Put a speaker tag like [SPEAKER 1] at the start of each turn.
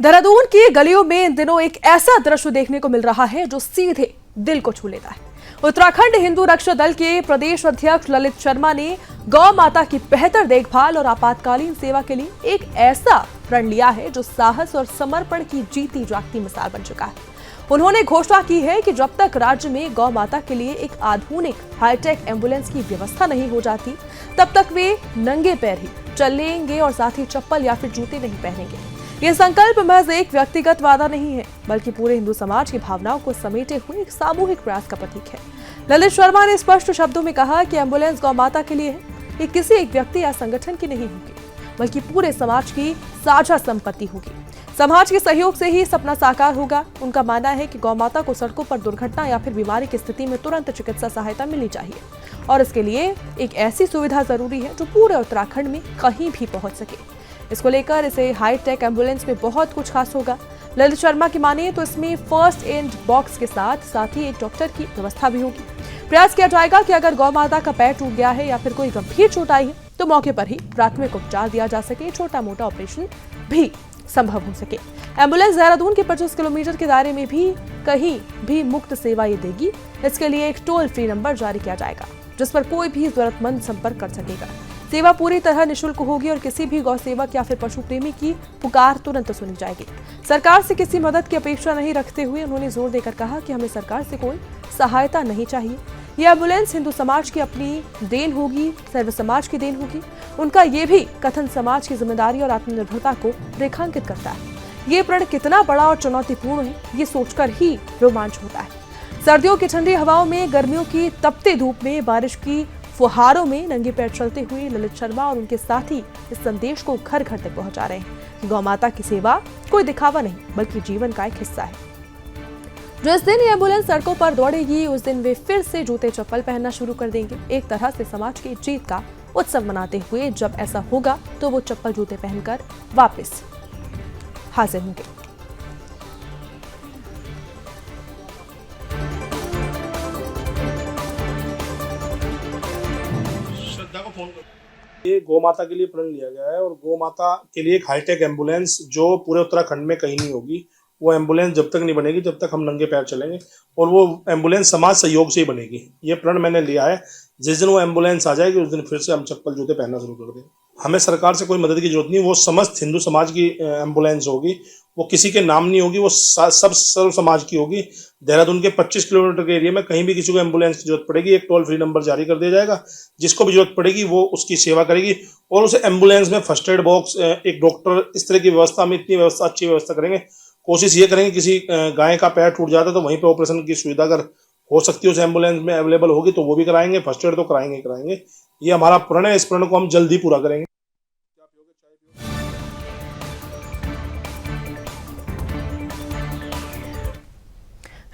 [SPEAKER 1] देहरादून की गलियों में इन दिनों एक ऐसा दृश्य देखने को मिल रहा है जो सीधे दिल को छू लेता है। उत्तराखंड हिंदू रक्षा दल के प्रदेश अध्यक्ष ललित शर्मा ने गौ माता की बेहतर देखभाल और आपातकालीन सेवा के लिए एक ऐसा प्रण लिया है जो साहस और समर्पण की जीती जागती मिसाल बन चुका है। उन्होंने घोषणा की है कि जब तक राज्य में गौ माता के लिए एक आधुनिक हाईटेक एम्बुलेंस की व्यवस्था नहीं हो जाती, तब तक वे नंगे पैर ही चलेंगे और साथ ही चप्पल या फिर जूते नहीं पहनेंगे। ये संकल्प महज एक व्यक्तिगत वादा नहीं है, बल्कि पूरे हिंदू समाज की भावनाओं को समेटे हुए एक सामूहिक प्रयास का प्रतीक है। ललित शर्मा ने स्पष्ट शब्दों में कहा कि एम्बुलेंस गौ माता के लिए है, ये किसी एक व्यक्ति या संगठन की नहीं होगी, बल्कि पूरे समाज की साझा संपत्ति होगी। समाज के सहयोग से ही सपना साकार होगा। उनका मानना है कि गौ माता को सड़कों पर दुर्घटना या फिर बीमारी की स्थिति में तुरंत चिकित्सा सहायता मिलनी चाहिए और इसके लिए एक ऐसी सुविधा जरूरी है जो पूरे उत्तराखंड में कहीं भी पहुंच सके। इसको लेकर इसे हाईटेक एम्बुलेंस में बहुत कुछ खास होगा। ललित शर्मा की माने तो इसमें फर्स्ट एड बॉक्स के साथ ही एक डॉक्टर की व्यवस्था भी होगी। प्रयास किया जाएगा कि अगर गौ माता का पैर टूट गया है या फिर कोई गंभीर चोट आई है तो मौके पर ही प्राथमिक उपचार दिया जा सके, छोटा मोटा ऑपरेशन भी संभव हो सके। एम्बुलेंस देहरादून के 25 किलोमीटर के दायरे में भी कहीं भी मुफ्त सेवा ये देगी। इसके लिए एक टोल फ्री नंबर जारी किया जाएगा जिस पर कोई भी जरूरतमंद संपर्क कर सकेगा। सेवा पूरी तरह निःशुल्क होगी और किसी भी गौ सेवक या फिर पशु प्रेमी की पुकार तुरंत सुनी जाएगी। सरकार से किसी मदद की अपेक्षा नहीं रखते हुए उन्होंने जोर देकर कहा कि हमें सरकार से कोई सहायता नहीं चाहिए। यह एम्बुलेंस हिंदू समाज की अपनी देन होगी, सर्व समाज की देन होगी। उनका ये भी कथन समाज की जिम्मेदारी और आत्मनिर्भरता को रेखांकित करता है। ये प्रण कितना बड़ा और चुनौतीपूर्ण है, ये सोचकर ही रोमांच होता है। सर्दियों की ठंडी हवाओं में, गर्मियों की तपती धूप में, बारिश की फुहारों में नंगे पैर चलते हुए ललित शर्मा और उनके साथी इस संदेश को घर घर तक पहुंचा रहे हैं कि गौ माता की सेवा कोई दिखावा नहीं बल्कि जीवन का एक हिस्सा है। जिस दिन ये एम्बुलेंस सड़कों पर दौड़ेगी उस दिन वे फिर से जूते चप्पल पहनना शुरू कर देंगे, एक तरह से समाज की जीत का उत्सव मनाते हुए। जब ऐसा होगा तो वो चप्पल जूते पहनकर वापस हाजिर होंगे।
[SPEAKER 2] ये गौ माता के लिए प्रण लिया गया है और गौ माता के लिए एक हाईटेक एम्बुलेंस जो पूरे उत्तराखंड में कहीं नहीं होगी। वो एम्बुलेंस जब तक नहीं बनेगी जब तक हम नंगे पैर चलेंगे और वो एम्बुलेंस समाज सहयोग से ही बनेगी। ये प्रण मैंने लिया है। जिस दिन वो एम्बुलेंस आ जाएगी उस दिन फिर से हम चप्पल जूते पहनना शुरू कर देंगे। हमें सरकार से कोई मदद की जरूरत नहीं, वो समस्त हिंदू समाज की एम्बुलेंस होगी। वो किसी के नाम नहीं होगी, वो सब सर्व समाज की होगी। देहरादून के 25 किलोमीटर के एरिया में कहीं भी किसी को एम्बुलेंस की जरूरत पड़ेगी, एक टोल फ्री नंबर जारी कर दिया जाएगा। जिसको भी जरूरत पड़ेगी वो उसकी सेवा करेगी और उस एम्बुलेंस में फर्स्ट एड बॉक्स, एक डॉक्टर, इस तरह की व्यवस्था में इतनी व्यवस्था, अच्छी व्यवस्था करेंगे। कोशिश ये करेंगे किसी गाय का पैर टूट जाता है तो वहीं पे ऑपरेशन की सुविधा अगर हो सकती है उस एम्बुलेंस में अवेलेबल होगी तो वो भी कराएंगे। फर्स्ट एड तो कराएंगे। ये हमारा प्रण है, इस प्रण को हम जल्द ही पूरा करेंगे।